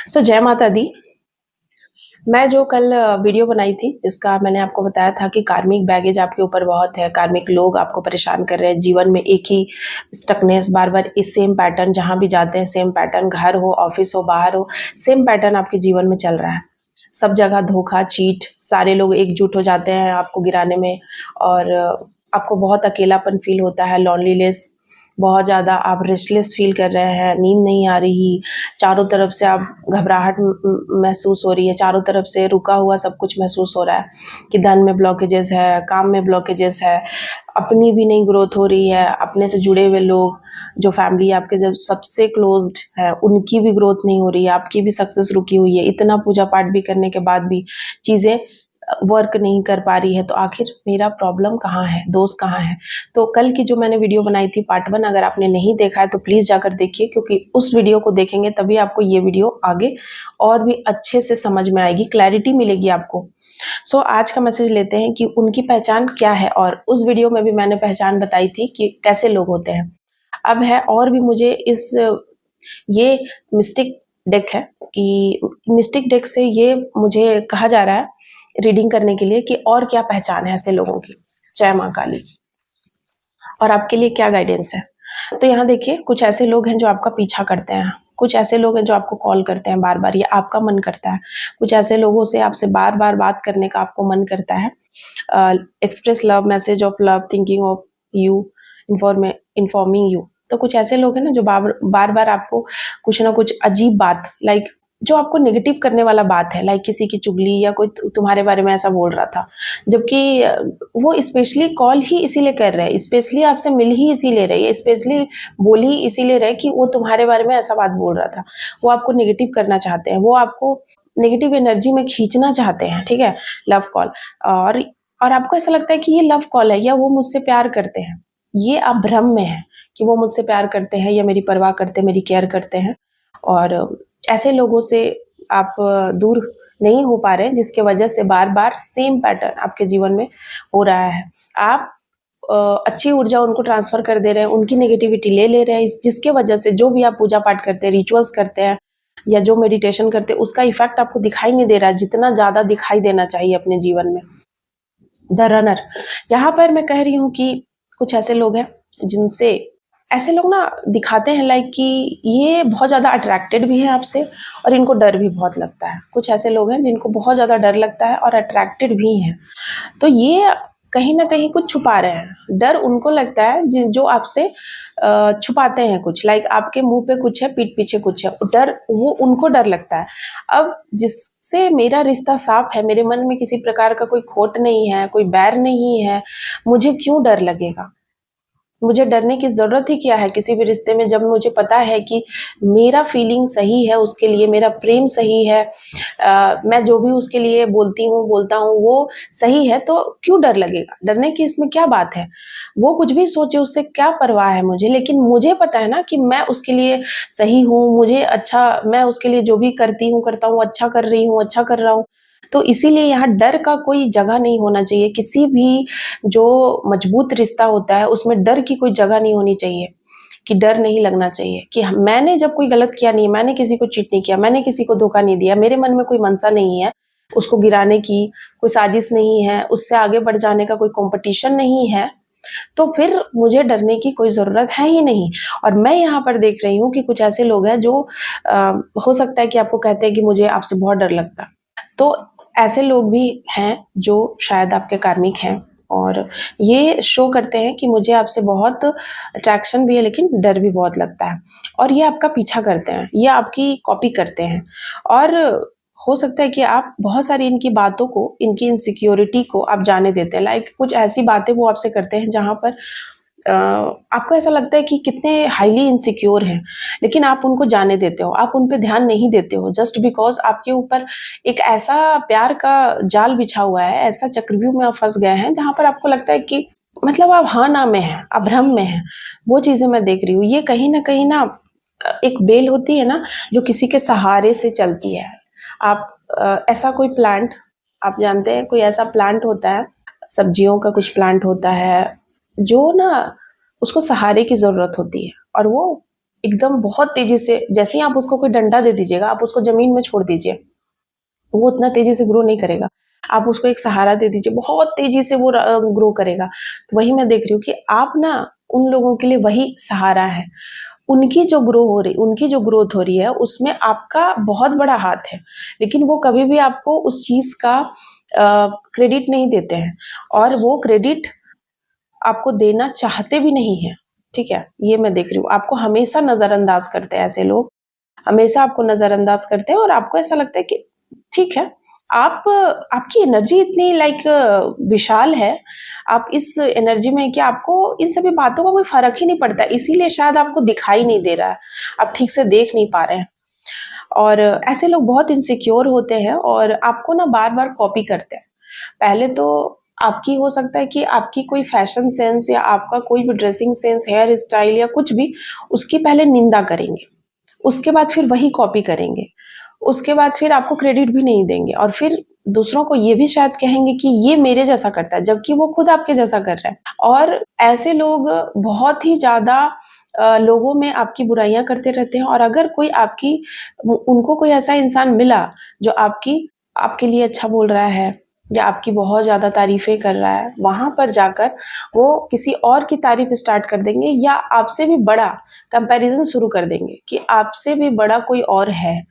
जय माता दी। मैं जो कल वीडियो बनाई थी, जिसका मैंने आपको बताया था कि कार्मिक बैगेज आपके ऊपर बहुत है, कार्मिक लोग आपको परेशान कर रहे हैं, जीवन में एक ही स्टकनेस, बार-बार इस सेम पैटर्न, जहाँ भी जाते हैं सेम पैटर्न, घर हो, ऑफिस हो, बाहर हो, सेम पैटर्न आपके जीवन में चल रहा है। सब जगह धोखा, चीट, सारे लोग एकजुट हो जाते हैं आपको गिराने में और आपको बहुत अकेलापन फ़ील होता है, लोनलीनेस, बहुत ज़्यादा आप रेस्टलेस फ़ील कर रहे हैं, नींद नहीं आ रही, चारों तरफ से आप घबराहट महसूस हो रही है, चारों तरफ से रुका हुआ सब कुछ महसूस हो रहा है कि धन में ब्लॉकेजेस है, काम में ब्लॉकेजेस है, अपनी भी नहीं ग्रोथ हो रही है, अपने से जुड़े हुए लोग, जो फैमिली आपके जब सबसे क्लोज्ड है, उनकी भी ग्रोथ नहीं हो रही है, आपकी भी सक्सेस रुकी हुई है, इतना पूजा पाठ भी करने के बाद भी चीज़ें वर्क नहीं कर पा रही है, तो आखिर मेरा प्रॉब्लम कहाँ है, दोष कहाँ है? तो कल की जो मैंने वीडियो बनाई थी पार्ट 1, अगर आपने नहीं देखा है तो प्लीज़ जाकर देखिए, क्योंकि उस वीडियो को देखेंगे तभी आपको ये वीडियो आगे और भी अच्छे से समझ में आएगी, क्लैरिटी मिलेगी आपको। आज का मैसेज लेते हैं कि उनकी पहचान क्या है, और उस वीडियो में भी मैंने पहचान बताई थी कि कैसे लोग होते हैं। अब है और भी मुझे ये मिस्टिक डेक है कि मिस्टिक डेक से ये मुझे कहा जा रहा है रीडिंग करने के लिए कि और क्या पहचान है ऐसे लोगों की। जय माँ काली। और आपके लिए क्या गाइडेंस है। तो यहाँ देखिए, कुछ ऐसे लोग हैं जो आपका पीछा करते हैं, कुछ ऐसे लोग हैं जो आपको कॉल करते हैं बार-बार, या आपका मन करता है। कुछ ऐसे लोगों से आपसे बार-बार बात करने का आपको मन करता है। Express love, message of love, thinking of you, informing you. तो कुछ ऐसे लोग हैं ना जो बार-बार आपको कुछ ना कुछ अजीब बात, लाइक जो आपको नेगेटिव करने वाला बात है, लाइक किसी की चुगली या कोई तुम्हारे बारे में ऐसा बोल रहा था, जबकि वो स्पेशली कॉल ही इसीलिए कर रहे हैं, स्पेशली आपसे मिल ही इसीलिए रहे हैं, स्पेशली बोल ही इसीलिए रहे कि वो तुम्हारे बारे में ऐसा बात बोल रहा था। वो आपको नेगेटिव करना चाहते हैं, वो आपको नेगेटिव एनर्जी में खींचना चाहते हैं, ठीक है? Love call. और और आपको ऐसा लगता है कि ये लव कॉल है या वो मुझसे प्यार करते हैं। ये आप भ्रम में हैं कि वो मुझसे प्यार करते हैं या मेरी परवाह करते हैं, मेरी केयर करते हैं। और ऐसे लोगों से आप दूर नहीं हो पा रहे हैं, जिसके वजह से बार-बार सेम पैटर्न आपके जीवन में हो रहा है। आप अच्छी ऊर्जा उनको ट्रांसफ़र कर दे रहे हैं, उनकी नेगेटिविटी ले ले रहे हैं, जिसके वजह से जो भी आप पूजा पाठ करते हैं, रिचुअल्स करते हैं या जो मेडिटेशन करते हैं, उसका इफ़ेक्ट आपको दिखाई नहीं दे रहा है, जितना ज़्यादा दिखाई देना चाहिए अपने जीवन में। द रनर, यहाँ पर मैं कह रही हूँ कि कुछ ऐसे लोग हैं जिनसे ऐसे लोग ना दिखाते हैं लाइक कि ये बहुत ज़्यादा अट्रैक्टेड भी है आपसे और इनको डर भी बहुत लगता है। कुछ ऐसे लोग हैं जिनको बहुत ज़्यादा डर लगता है और अट्रैक्टेड भी हैं। तो ये कहीं न कहीं कुछ छुपा रहे हैं। डर उनको लगता है जो आपसे छुपाते हैं कुछ, लाइक आपके मुँह पे कुछ है, पीठ पीछे कुछ है। डर, वो उनको डर लगता है। अब जिससे मेरा रिश्ता साफ़ है, मेरे मन में किसी प्रकार का कोई खोट नहीं है, कोई बैर नहीं है, मुझे क्यों डर लगेगा? मुझे डरने की ज़रूरत ही क्या है किसी भी रिश्ते में, जब मुझे पता है कि मेरा फीलिंग सही है उसके लिए, मेरा प्रेम सही है, मैं जो भी उसके लिए बोलती हूँ, बोलता हूँ, वो सही है, तो क्यों डर लगेगा? डरने की इसमें क्या बात है? वो कुछ भी सोचे, उससे क्या परवाह है मुझे, लेकिन मुझे पता है ना कि मैं उसके लिए सही हूँ, मैं उसके लिए जो भी करती हूँ, करता हूँ, अच्छा कर रही हूँ, अच्छा कर रहा हूँ। तो इसीलिए यहाँ डर का कोई जगह नहीं होना चाहिए। किसी भी जो मजबूत रिश्ता होता है उसमें डर की कोई जगह नहीं होनी चाहिए, कि डर नहीं लगना चाहिए कि मैंने जब कोई गलत किया नहीं, मैंने किसी को चीट नहीं किया, मैंने किसी को धोखा नहीं दिया, मेरे मन में कोई मनसा नहीं है उसको गिराने की, कोई साजिश नहीं है, उससे आगे बढ़ जाने का कोई कॉम्पिटिशन नहीं है, तो फिर मुझे डरने की कोई ज़रूरत है ही नहीं। और मैं यहाँ पर देख रही हूँ कि कुछ ऐसे लोग हैं जो हो सकता है कि आपको कहते हैं कि मुझे आपसे बहुत डर लगता है। तो ऐसे लोग भी हैं जो शायद आपके कार्मिक हैं और ये शो करते हैं कि मुझे आपसे बहुत अट्रैक्शन भी है, लेकिन डर भी बहुत लगता है, और ये आपका पीछा करते हैं, ये आपकी कॉपी करते हैं। और हो सकता है कि आप बहुत सारी इनकी बातों को, इनकी इनसिक्योरिटी को आप जाने देते हैं, लाइक कुछ ऐसी बातें वो आपसे करते हैं जहाँ पर आपको ऐसा लगता है कि कितने हाईली इनसिक्योर हैं, लेकिन आप उनको जाने देते हो, आप उन पे ध्यान नहीं देते हो, जस्ट बिकॉज़ आपके ऊपर एक ऐसा प्यार का जाल बिछा हुआ है, ऐसा चक्रव्यूह में आप फँस गए हैं, जहाँ पर आपको लगता है कि मतलब आप हाँ-ना में हैं, आप भ्रम में हैं। वो चीज़ें मैं देख रही हूँ। ये कहीं न कहीं ना एक बेल होती है ना, जो किसी के सहारे से चलती है। आप ऐसा कोई प्लांट, आप जानते हैं, कोई ऐसा प्लांट होता है, सब्जियों का कुछ प्लांट होता है, जो ना उसको सहारे की ज़रूरत होती है, और वो एकदम बहुत तेज़ी से, जैसे ही आप उसको कोई डंडा दे दीजिएगा, आप उसको ज़मीन में छोड़ दीजिए, वो उतना तेज़ी से ग्रो नहीं करेगा। आप उसको एक सहारा दे दीजिए, बहुत तेज़ी से वो ग्रो करेगा। तो वही मैं देख रही हूँ कि आप ना उन लोगों के लिए वही सहारा है। उनकी जो ग्रोथ हो रही है, उसमें आपका बहुत बड़ा हाथ है, लेकिन वो कभी भी आपको उस चीज़ का क्रेडिट नहीं देते हैं, और वो क्रेडिट आपको देना चाहते भी नहीं हैं, ठीक है? ये मैं देख रही हूँ। आपको हमेशा नज़रअंदाज करते हैं ऐसे लोग, हमेशा आपको नज़रअंदाज करते हैं, और आपको ऐसा लगता है कि ठीक है, आप आपकी एनर्जी इतनी विशाल है, आप इस एनर्जी में हैं कि आपको इन सभी बातों का कोई फ़र्क ही नहीं पड़ता है, इसीलिए शायद आपको दिखाई नहीं दे रहा है, आप ठीक से देख नहीं पा रहे हैं। और ऐसे लोग बहुत इनसिक्योर होते हैं और आपको ना बार-बार कॉपी करते हैं। पहले तो आपकी हो सकता है कि आपकी कोई फैशन सेंस या आपका कोई भी ड्रेसिंग सेंस, हेयर स्टाइल या कुछ भी, उसकी पहले निंदा करेंगे। उसके बाद फिर वही कॉपी करेंगे। उसके बाद फिर आपको क्रेडिट भी नहीं देंगे, और फिर दूसरों को ये भी शायद कहेंगे कि ये मेरे जैसा करता है, जबकि वो खुद आपके जैसा कर रहा है। और ऐसे लोग बहुत ही ज़्यादा लोगों में आपकी बुराइयाँ करते रहते हैं, और अगर कोई आपकी उ उनको कोई ऐसा इंसान मिला जो आपके लिए अच्छा बोल रहा है या आपकी बहुत ज़्यादा तारीफ़ें कर रहा है, वहाँ पर जाकर वो किसी और की तारीफ़ स्टार्ट कर देंगे, या आपसे भी बड़ा कंपैरिज़न शुरू कर देंगे कि आपसे भी बड़ा कोई और है,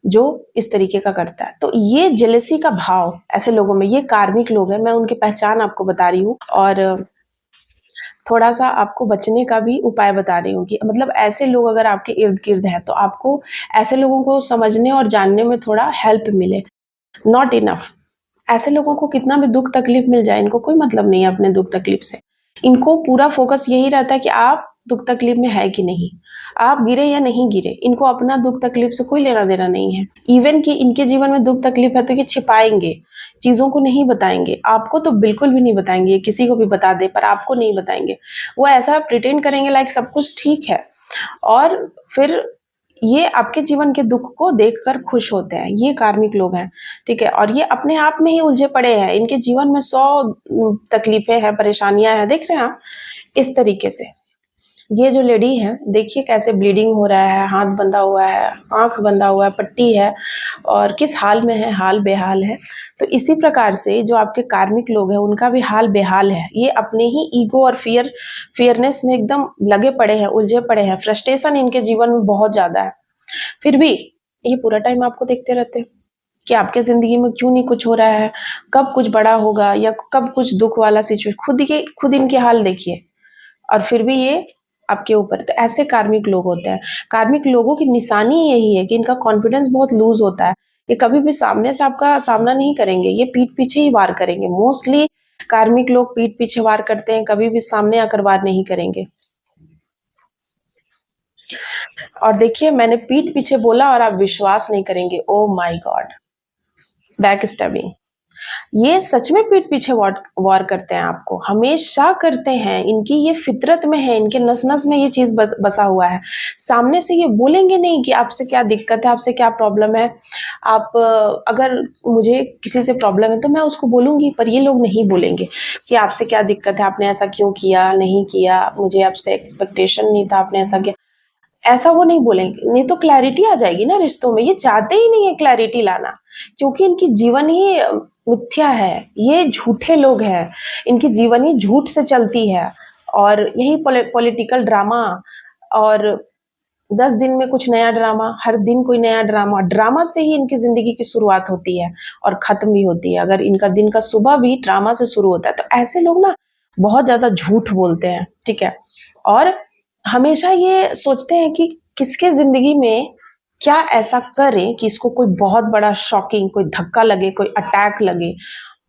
जो इस तरीके का करता है। तो ये जेलसी का भाव ऐसे लोगों में, ये कार्मिक लोग हैं, मैं उनकी पहचान आपको बता रही हूँ, और थोड़ा-सा आपको बचने का भी उपाय बता रही हूँ कि मतलब ऐसे लोग अगर आपके इर्द-गिर्द हैं, तो आपको ऐसे लोगों को समझने और जानने में थोड़ा हेल्प मिले। Not enough. ऐसे लोगों को कितना भी दुःख तकलीफ मिल जाए, इनको कोई मतलब नहीं है अपने दुःख तकलीफ से। इनको पूरा फ़ोकस यही रहता है कि आप दुःख तकलीफ में है कि नहीं? आप गिरे या नहीं गिरे, इनको अपना दुःख तकलीफ से कोई लेना-देना नहीं है। इवन कि इनके जीवन में दुःख तकलीफ है तो ये छिपाएँगे, चीज़ों को नहीं बताएँगे। आपको तो बिल्कुल भी नहीं बताएँगे, किसी को भी बता दें पर आपको नहीं बताएँगे। वो ऐसा प्रिटेंड करेंगे लाइक सब कुछ ठीक है, और फिर ये आपके जीवन के दुःख को देखकर खुश होते हैं, ये कार्मिक लोग हैं, ठीक है? और ये अपने आप में ही उलझे पड़े हैं, इनके जीवन में 100 तकलीफ़ें हैं, परेशानियाँ हैं, देख रहे हैं आप? इस तरीके से। ये जो लेडी है, देखिए कैसे ब्लीडिंग हो रहा है, हाथ बंधा हुआ है, आँख बंधा हुआ है, पट्टी है, और किस हाल में है, हाल बेहाल है। तो इसी प्रकार से जो आपके कार्मिक लोग हैं, उनका भी हाल बेहाल है। ये अपने ही ईगो और फ़ियरनेस में एकदम लगे पड़े हैं, उलझे पड़े हैं, फ्रस्ट्रेशन इनके जीवन में बहुत ज़्यादा है। फिर भी ये पूरा टाइम आपको देखते रहते हैं कि आपके ज़िंदगी में क्यों नहीं कुछ हो रहा है, कब कुछ बड़ा होगा या कब कुछ दुःख वाला खुद इनके हाल देखिए, और फिर भी ये आपके ऊपर। तो ऐसे कार्मिक लोग होते हैं। कार्मिक लोगों की निशानी यही है कि इनका कॉन्फिडेंस बहुत लूज़ होता है। ये कभी भी सामने से आपका सामना नहीं करेंगे, ये पीठ पीछे ही वार करेंगे। मोस्टली कार्मिक लोग पीठ पीछे वार करते हैं, कभी भी सामने आकर वार नहीं करेंगे। और देखिए मैंने पीठ पीछे बोला और आप विश्वास नहीं करेंगे, oh my God! Back stabbing. ये सच में पीठ पीछे वार करते हैं आपको, हमेशा करते हैं, इनकी ये फितरत में है, इनके नस-नस में ये चीज़ बसा हुआ है। सामने से ये बोलेंगे नहीं कि आपसे क्या दिक्कत है, आपसे क्या प्रॉब्लम है। आप अगर मुझे किसी से प्रॉब्लम है तो मैं उसको बोलूँगी, पर ये लोग नहीं बोलेंगे कि आपसे क्या दिक्कत है, आपने ऐसा क्यों किया, नहीं किया, मुझे आपसे एक्सपेक्टेशन नहीं था, आपने ऐसा किया। ऐसा वो नहीं बोलेंगे, नहीं तो क्लैरिटी आ जाएगी ना रिश्तों में। ये चाहते ही नहीं है क्लैरिटी लाना, क्योंकि इनकी जीवन ही मिथ्या है, ये झूठे लोग हैं, इनकी जीवन ही झूठ से चलती है, और यही पॉलिटिकल ड्रामा, और 10 दिन में कुछ नया ड्रामा, हर दिन कोई नया ड्रामा, ड्रामा से ही इनकी ज़िंदगी की शुरुआत होती है और ख़त्म भी होती है। अगर इनका दिन का सुबह भी ड्रामा से शुरू होता है, तो ऐसे लोग ना बहुत ज़्यादा झूठ बोलते हैं, ठीक है? और हमेशा ये सोचते हैं कि किसके ज़िंदगी में क्या ऐसा करें कि इसको कोई बहुत बड़ा शॉकिंग, कोई धक्का लगे, कोई अटैक लगे।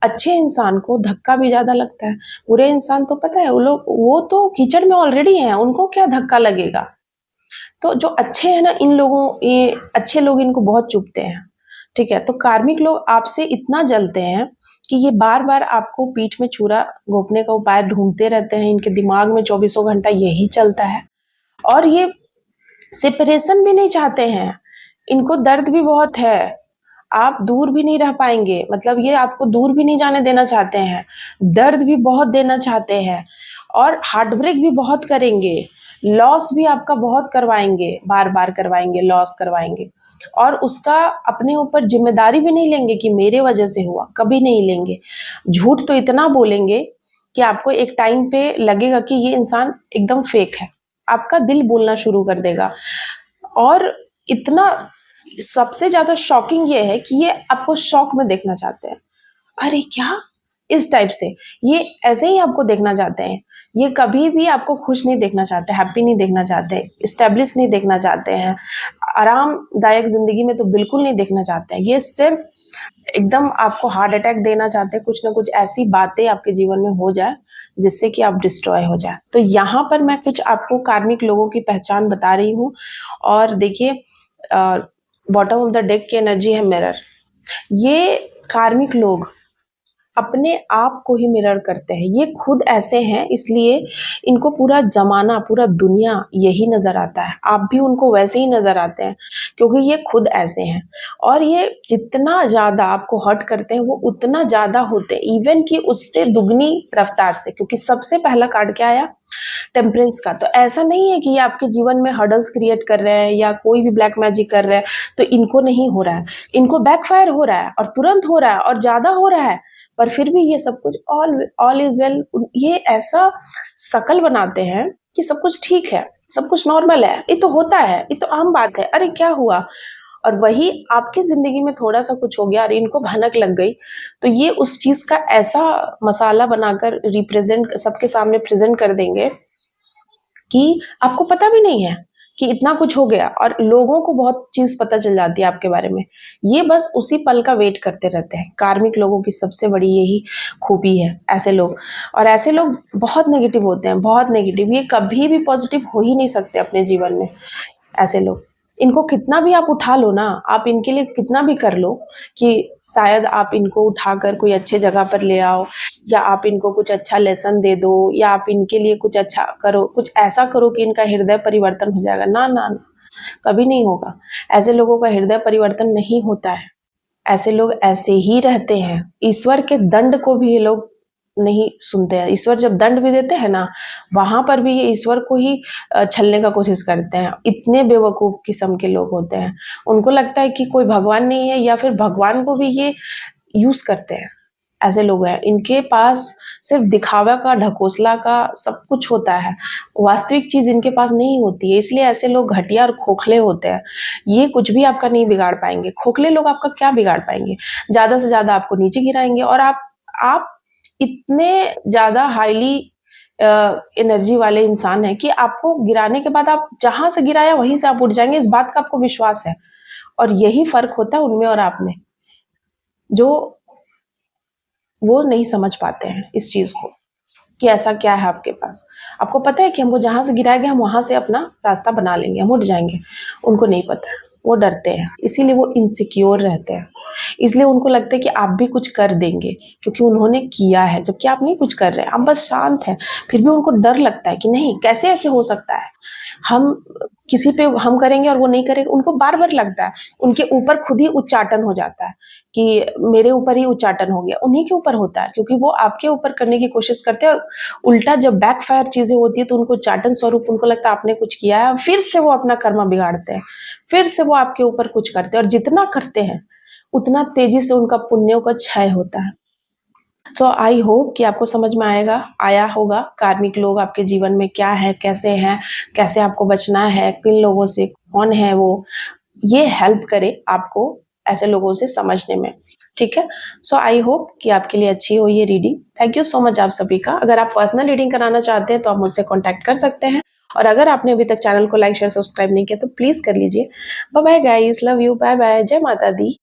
अच्छे इंसान को धक्का भी ज़्यादा लगता है, बुरे इंसान तो पता है वो तो कीचड़ में ऑलरेडी हैं, उनको क्या धक्का लगेगा। तो जो अच्छे हैं ना, ये अच्छे लोग इनको बहुत चुभते हैं, ठीक है? तो कार्मिक लोग आपसे इतना जलते हैं कि ये बार-बार आपको पीठ में छुरा घोंपने का उपाय ढूँढते रहते हैं, इनके दिमाग में चौबीसों घंटा यही चलता है, और ये सेपरेशन भी नहीं चाहते हैं, इनको दर्द भी बहुत है। आप दूर भी नहीं रह पाएँगे, मतलब ये आपको दूर भी नहीं जाने देना चाहते हैं, दर्द भी बहुत देना चाहते हैं, और हार्ट ब्रेक भी बहुत करेंगे। लॉस भी आपका बहुत करवाएंगे, बार बार करवाएंगे, लॉस करवाएंगे, और उसका अपने ऊपर जिम्मेदारी भी नहीं लेंगे कि मेरे वजह से हुआ, कभी नहीं लेंगे। झूठ तो इतना बोलेंगे कि आपको एक टाइम पे लगेगा कि ये इंसान एकदम फेक है, आपका दिल बोलना शुरू कर देगा। और इतना सबसे ज्यादा शॉकिंग ये है कि ये आपको शॉक में देखना चाहते हैं। अरे क्या, इस टाइप से ये ऐसे ही आपको देखना चाहते हैं। ये कभी भी आपको खुश नहीं देखना चाहते, हैप्पी नहीं देखना चाहते, स्टेब्लिश नहीं देखना चाहते हैं, आरामदायक जिंदगी में तो बिल्कुल नहीं देखना चाहते हैं। ये सिर्फ एकदम आपको हार्ट अटैक देना चाहते हैं, कुछ ना कुछ ऐसी बातें आपके जीवन में हो जाए जिससे कि आप डिस्ट्रॉय हो जाए। तो यहाँ पर मैं कुछ आपको कार्मिक लोगों की पहचान बता रही हूँ। और देखिए, बॉटम ऑफ द डेक की एनर्जी है मिरर। ये कार्मिक लोग अपने आप को ही मिरर करते हैं। ये खुद ऐसे हैं, इसलिए इनको पूरा जमाना, पूरा दुनिया यही नजर आता है। आप भी उनको वैसे ही नजर आते हैं क्योंकि ये खुद ऐसे हैं। और ये जितना ज्यादा आपको हर्ट करते हैं वो उतना ज्यादा होते हैं, इवन कि उससे दुगनी रफ्तार से। क्योंकि सबसे पहला कार्ड क्या आया, टेम्परेंस का। तो ऐसा नहीं है कि ये आपके जीवन में हर्डल्स क्रिएट कर रहे हैं या कोई भी ब्लैक मैजिक कर रहे हैं तो इनको नहीं हो रहा है। इनको बैकफायर हो रहा है और तुरंत हो रहा है और ज्यादा हो रहा है, पर फिर भी ये सब कुछ ऑल इज वेल। ये ऐसा शकल बनाते हैं कि सब कुछ ठीक है, सब कुछ नॉर्मल है, ये तो होता है, ये तो आम बात है, अरे क्या हुआ। और वही आपकी जिंदगी में थोड़ा सा कुछ हो गया और इनको भनक लग गई, तो ये उस चीज का ऐसा मसाला बनाकर रिप्रेजेंट, सबके सामने प्रेजेंट कर देंगे कि आपको पता भी नहीं है कि इतना कुछ हो गया। और लोगों को बहुत चीज पता चल जाती है आपके बारे में। ये बस उसी पल का वेट करते रहते हैं। कार्मिक लोगों की सबसे बड़ी यही खूबी है, ऐसे लोग। और ऐसे लोग बहुत नेगेटिव होते हैं, बहुत नेगेटिव। ये कभी भी पॉजिटिव हो ही नहीं सकते अपने जीवन में, ऐसे लोग। इनको कितना भी आप उठा लो ना, आप इनके लिए कितना भी कर लो कि शायद आप इनको उठाकर कोई अच्छे जगह पर ले आओ, या आप इनको कुछ अच्छा लेसन दे दो, या आप इनके लिए कुछ अच्छा करो, कुछ ऐसा करो कि इनका हृदय परिवर्तन हो जाएगा। ना ना ना, कभी नहीं होगा। ऐसे लोगों का हृदय परिवर्तन नहीं होता है। ऐसे लोग ऐसे ही रहते हैं। ईश्वर के दंड को भी ये लोग नहीं सुनते हैं। ईश्वर जब दंड भी देते हैं ना, वहां पर भी ये ईश्वर को ही छलने का कोशिश करते हैं। इतने बेवकूफ किस्म के लोग होते हैं। उनको लगता है कि कोई भगवान नहीं है, या फिर भगवान को भी ये यूज करते हैं। ऐसे लोग हैं, इनके पास सिर्फ दिखावा का, ढकोसला का सब कुछ होता है, वास्तविक चीज इनके पास नहीं होती है। इसलिए ऐसे लोग घटिया और खोखले होते हैं। ये कुछ भी आपका नहीं बिगाड़ पाएंगे। खोखले लोग आपका क्या बिगाड़ पाएंगे, ज्यादा से ज्यादा आपको नीचे गिराएंगे। और आप इतने ज्यादा हाईली एनर्जी वाले इंसान है कि आपको गिराने के बाद आप जहां से गिराया वहीं से आप उठ जाएंगे, इस बात का आपको विश्वास है। और यही फर्क होता है उनमें और आप में, जो वो नहीं समझ पाते हैं इस चीज को कि ऐसा क्या है आपके पास। आपको पता है कि हमको जहां से गिराया गया हम वहां से अपना रास्ता बना लेंगे, हम उठ जाएंगे। उनको नहीं पता है, वो डरते हैं, इसीलिए वो इनसिक्योर रहते हैं। इसलिए उनको लगता है कि आप भी कुछ कर देंगे क्योंकि उन्होंने किया है, जबकि आप नहीं कुछ कर रहे हैं, आप बस शांत हैं। फिर भी उनको डर लगता है कि नहीं, कैसे ऐसे हो सकता है, हम किसी पे हम करेंगे और वो नहीं करेगा। उनको बार बार लगता है, उनके ऊपर खुद ही उच्चाटन हो जाता है कि मेरे ऊपर ही उच्चाटन हो गया। उन्हीं के ऊपर होता है क्योंकि वो आपके ऊपर करने की कोशिश करते हैं, और उल्टा जब बैकफायर चीजें होती है तो उनको उच्चाटन स्वरूप उनको लगता है आपने कुछ किया है, फिर से वो अपना कर्म बिगाड़ते हैं, फिर से वो आपके ऊपर कुछ करते हैं। और जितना करते हैं उतना तेजी से उनका पुण्यों का क्षय होता है। तो आई होप कि आपको समझ में आया होगा कार्मिक लोग आपके जीवन में क्या है, कैसे हैं, कैसे आपको बचना है, किन लोगों से, कौन है वो। ये हेल्प करे आपको ऐसे लोगों से समझने में। ठीक है, सो आई होप कि आपके लिए अच्छी हो ये reading. Thank you so much आप सभी का। अगर आप पर्सनल रीडिंग कराना चाहते हैं तो आप मुझसे कॉन्टैक्ट कर सकते हैं। और अगर आपने अभी तक चैनल को लाइक शेयर सब्सक्राइब नहीं किया तो प्लीज कर लीजिए। Bye bye guys, love you, bye bye, जय माता दी।